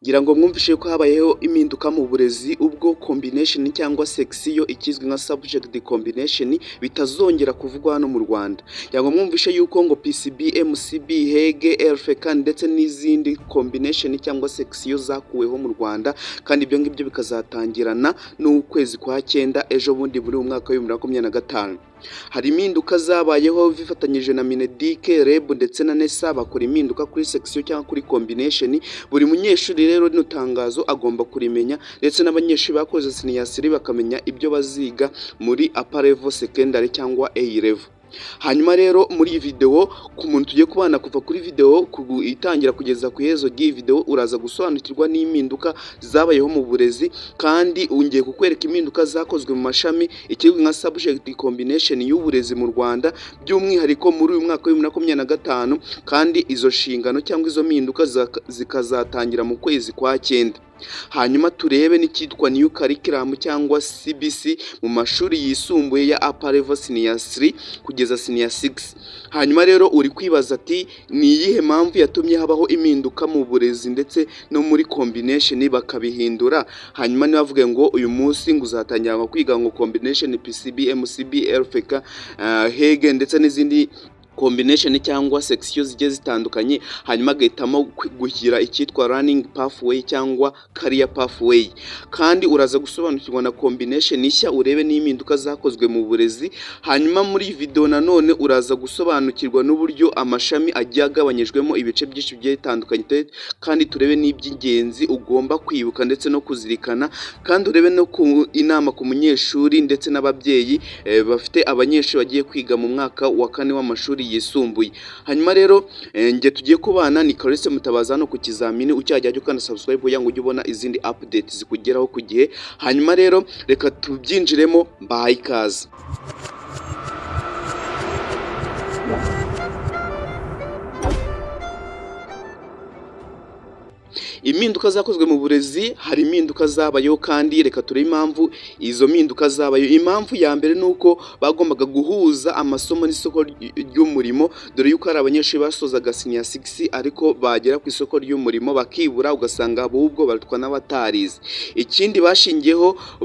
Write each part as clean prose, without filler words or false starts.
Ngira ngo mwumvishe ko habayeho impinduka mu burezi ubwo combination cyangwa section ikizwi nka subject combination bitazongera kuvugwa hano mu Rwanda. Ngira ngo mwumvishe yuko ngo PCB, MCB, HEG, LFK ndetse n'izindi combination cyangwa section zakuweho mu Rwanda, kandi ibyo ngibyo bikazatangirana n'ukwezi kwa 9 ejo bundi muri umwaka wa 2025. Hari impinduka zabayeho bifatanyije na Mineduc, REB ndetse na NESA bakora impinduka kuri section cyangwa kuri combination. Buri munyeshuri rero rino tangazo agomba kurimenya, ndetse n'abanyeshuri bakoze senior bakamenya ibyo baziga muri upper level secondary cyangwa A level. Hanyuma rero muri iyi video ku muntu tugiye kubana kuva kuri video itangira kugeza ku iherezo ry'iyi video uraza gusobanukirwa n'impinduka zabayeho mu burezi, kandi ungiye kukwereka impinduka zakozwe mu mashami ikizwi nka subject combination y'uburezi mu Rwanda by'umwihariko muri uyu mwaka wa 2025, kandi izo nshingano cyangwa izo mpinduka zikazatangira mu kwezi kwa 9. Hanyuma turebe n'icyitwa new curriculum cyangwa CBC mu mashuri yisumbuye ya upper level senior 3 kugeza senior 6. Hanyuma rero uri kwibaza ati ni iyihe mpamvu yatumye habaho impinduka mu burezi ndetse no muri combination bakabihindura. Hanyuma nibavuge ngo uyu munsi nguzatangira ngo kwiga ngo combination PCB, MCB, LFK, HEG ndetse n'izindi combination cyangwa section zigiye zitandukanye, hanyuma gahitamo guhira icyitwa learning pathway cyangwa career pathway. Kandi uraza gusobanukirwa na combination ishya urebe n'impinduka zakozwe mu burezi. Hanyuma muri video nanone uraza gusobanukirwa n'uburyo amashami agiye agabanyijwemo ibice byinshi bigiye bitandukanye, kandi turebe n'iby'ingenzi ugomba kwibuka ndetse no kuzirikana, kandi urebe no ku inama ku munyeshuri ndetse n'ababyeyi bafite abanyeshuri bagiye kwiga mu mwaka wa 4 w'amashuri yisumbuye. Hanyuma rero nge tugiye kubana ni Clarisse Mutabazi hano ku kizamini, ucyajya ukanda subscribe kugira ngo ujye ubona izindi updates zikugeraho ku gihe. Hanyuma rero reka tubyinjiremo, mbahaye ikaze. Impinduka zakozwe mu burezi, hari impinduka zabayeho, kandi reka turebe impamvu izo mpinduka zabayeho. Impamvu ya mbere nuko bagombaga guhuza amasomo n'isoko ry'umurimo, dore yuko hari abanyeshuri basozaga senior 6 ariko bagera ku isoko ry'umurimo bakibura, ugasanga ahubwo baratwa n'abatarize. Ikindi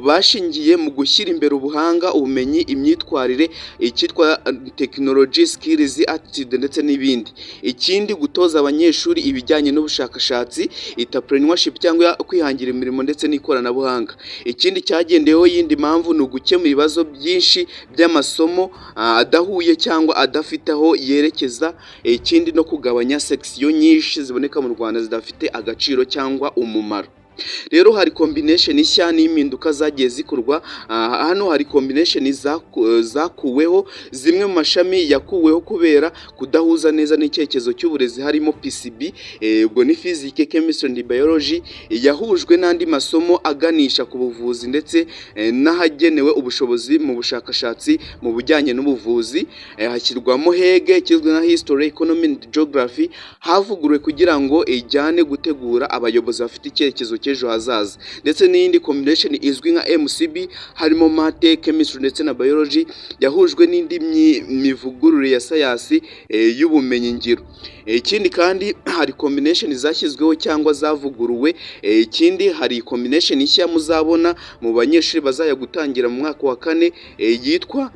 bashingiye mu gushyira imbere ubuhanga, ubumenyi, imyitwarire, icyitwa technology skills, attitude ndetse n'ibindi. Ikindi gutoza abanyeshuri ibijyanye n'ubushakashatsi, entrepreneurship cyangwa kwihangira imirimo ndetse n'ikoranabuhanga. Ikindi cyagendeyeho yindi mpamvu ni ugukemura ibibazo byinshi by'amasomo adahuye cyangwa adafite aho yerekeza. Ikindi no kugabanya section nyinshi ziboneka mu Rwanda zidafite agaciro cyangwa umumaro. Rero hari combination ishya n'impinduka zagiye zikorwa. Hano hari combination zakuweho, zimwe mu mashami yakuweho kubera kudahuza neza n'icyerekezo cy'uburezi, harimo PCB ubwo ni physics, chemistry and biology, yahujwe n'andi masomo aganisha ku buvuzi ndetse n'ahagenewe ubushobozi mu bushakashatsi mu bujyanye n'ubuvuzi. Hashyirwamo HEG kizwe na history, economy and geography, havuguruwe kugira ngo ijyane gutegura abayobozi bafite icyerekezo cy'ejo hazaza. Ndetse n'indi combination izwi nka MCB, harimo math, chemistry ndetse na biology, yahujwe n'indi mivugurure ya sayansi y'ubumenyi ngiro. Ikindi kandi hari combination zashyizweho cyangwa zavuguruwe. Ikindi hari combination ishya muzabona mu banyeshuri bazajya gutangira mu mwaka wa 4 yitwa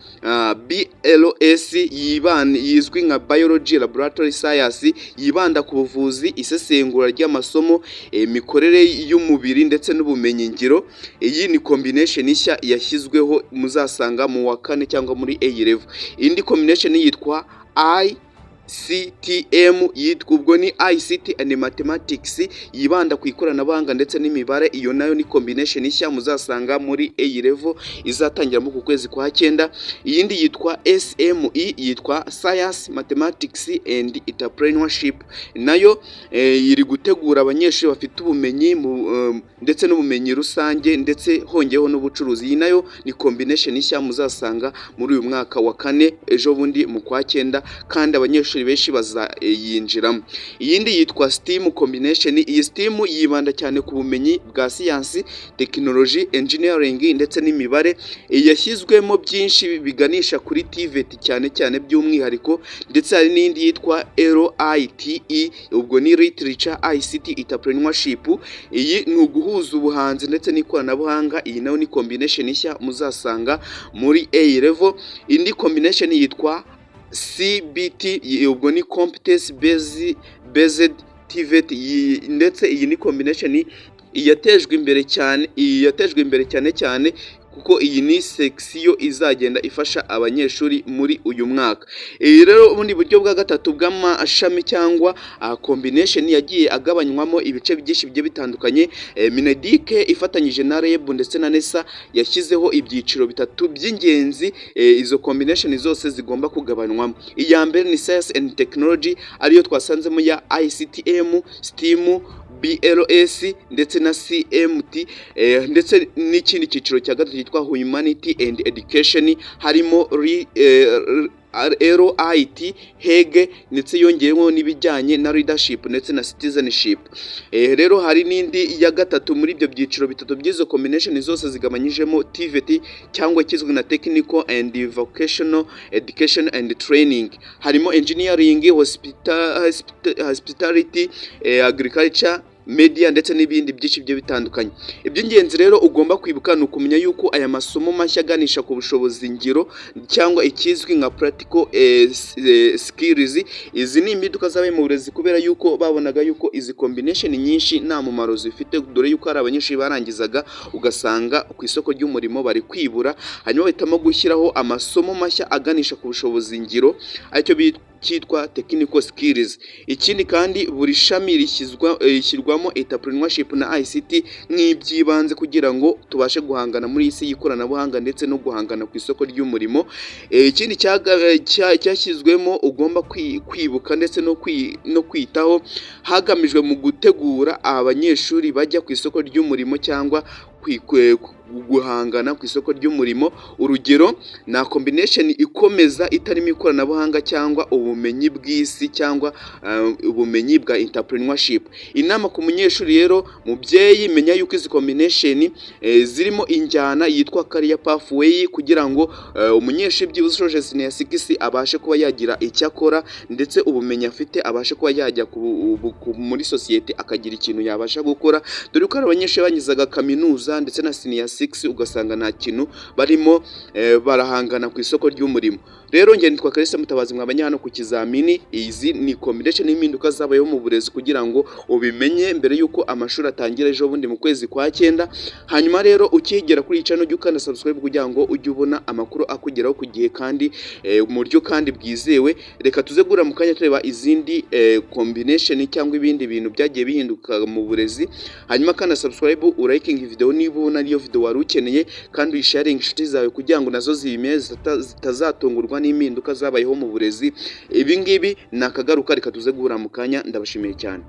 BLS, yizwi nka biology laboratory science, yibanda ku buvuzi, isesengura ry'amasomo, imikorere y'umubiri ndetse n'ubumenyi ngiro. Iyi ni combination ishya yashyizweho muzasanga mu wa 4 cyangwa muri A level. Indi combination yitwa ICTM, yitwa ubwo ni ICT and Mathematics, yibanda ku ikoranabuhanga ndetse n'imibare. Iyo nayo ni combination ishya muzasanga muri A level, izatangira mu kwezi kwa 9. Iyindi yitwa SME, yitwa Science, Mathematics and Entrepreneurship, nayo iri gutegura abanyeshuri bafite ubumenyi ndetse n'ubumenyi rusange ndetse hongeyeho n'ubucuruzi. Iyi nayo ni combination ishya muzasanga muri uyu mwaka wa 4 ejo bundi mu kwa 9, kandi abanyeshuri abanyeshuri benshi bazayinjiramo. Iyindi yitwa STEAM combination. Iyi STEAM yibanda cyane ku bumenyi bwa siyansi, tekinoloji, engineering ndetse n'imibare. Yashyizwemo byinshi biganisha kuri TVET cyane cyane by'umwihariko, ndetse hari n'indi yitwa LITE, ubwo ni Literature ICT Entrepreneurship. Iyi ni uguhuza ubuhanzi ndetse n'ikoranabuhanga. Iyi nayo ni combination nshya muzasanga muri A level. Indi combination yitwa CBT, ubwo ni Competence Based TVET, ndetse iyi ni combination yatejwe imbere cyane kuko iyi ni section izagenda ifasha abanyeshuri muri uyu mwaka. Iyi rero ubundi buryo bwa gatatu bw'amashami cyangwa combination yagiye agabanywamo ibice byinshi bigiye bitandukanye. Mineduc ifatanyije na REB ndetse na NESA yashyizeho ibyiciro bitatu by'ingenzi izo combination zose zigomba kugabanywamo. Iya mbere ni Science and Technology, ariyo twasanzemo ya ICTM, STEAM, BLS ndetse na CMT, ndetse n'ikindi cyiciro cya gatatu cyitwa Humanity and Education, harimo RIT, HEG ndetse yongeyeho n'ibijyanye na leadership ndetse na citizenship. Rero hari n'indi ya gatatu muri ibyo byiciro bitatu by'izo combination zose zigabanyijemo TVET cyangwa kizwe na Technical and Vocational Education and Training. Harimo Engineering, Hospitality, Agriculture, Media ndetse n'ibindi byinshi byo bitandukanye. Iby'ingenzi rero ugomba kwibuka ni ukumenya yuko aya masomo mashya aganisha ku bushobozi ngiro cyangwa ikizwi nka practical skills. Izi ni impinduka zabaye mu burezi kubera yuko babonaga yuko izi combination nyinshi nta mumaro zifite, dore yuko hari abanyeshuri barangizaga ugasanga ku isoko ry'umurimo bari kwibura, hanyuma bahitamo gushyiraho amasomo mashya aganisha ku bushobozi ngiro aricyo cyitwa technical skills. Ikindi kandi buri shami rishyirwamo entrepreneurship na ICT nk'iby'ibanze kugira ngo tubashe guhangana muri isi y'ikoranabuhanga ndetse no guhangana ku isoko ry'umurimo. Ikindi cyashyizwemo ugomba kwibuka ndetse no kwitaho hagamijwe mu gutegura abanyeshuri bajya ku isoko ry'umurimo cyangwa guhangana ku isoko ry'umurimo. Urugero na combination ikomeza itarimo ikoranabuhanga cyangwa ubumenyi bw'isi cyangwa ubumenyi bwa entrepreneurship. Inama ku munyeshuri rero, mubyeyi, menya yuko izi combination zirimo injyana yitwa career pathway kugira ngo umunyeshuri byibuze ushoje senior 6 abashe kuba yagira icyo akora, ndetse ubumenyi afite abashe kuba yajya muri societe akagira ikintu yabasha gukora, dore ko abanyeshuri banyizaga kaminuza ndetse na senior 6 ugasanga nta kintu barimo barahangana ku isoko ry'umurimo. Rero nge nitwa Kalisa Mutabazi, mwabanye hano ku kizamini. Izi ni combination n'impinduka zabayeho mu burezi kugira ngo ubimenye mbere yuko amashuri atangira ejo bundi mu kwezi kwa 9. Hanyuma rero ukigera kuri channel ujye ukanda subscribe kugira ngo ujye ubona amakuru akugeraho ku gihe kandi mu buryo kandi bwizewe. Reka tuze gura mu kanya tureba izindi combination cyangwa ibindi bintu byagiye bihinduka mu burezi. Hanyuma kana subscribe, urayiking video niba ubona ariyo video wari ukeneye, kandi uyisharing inshuti zawe kugira ngo nazo zibimeye zitazatungurwa n'impinduka zabayeho mu burezi. Ibi ngibi nakagaruka, reka tuze guhura mu kanya. Ndabashimiye cyane.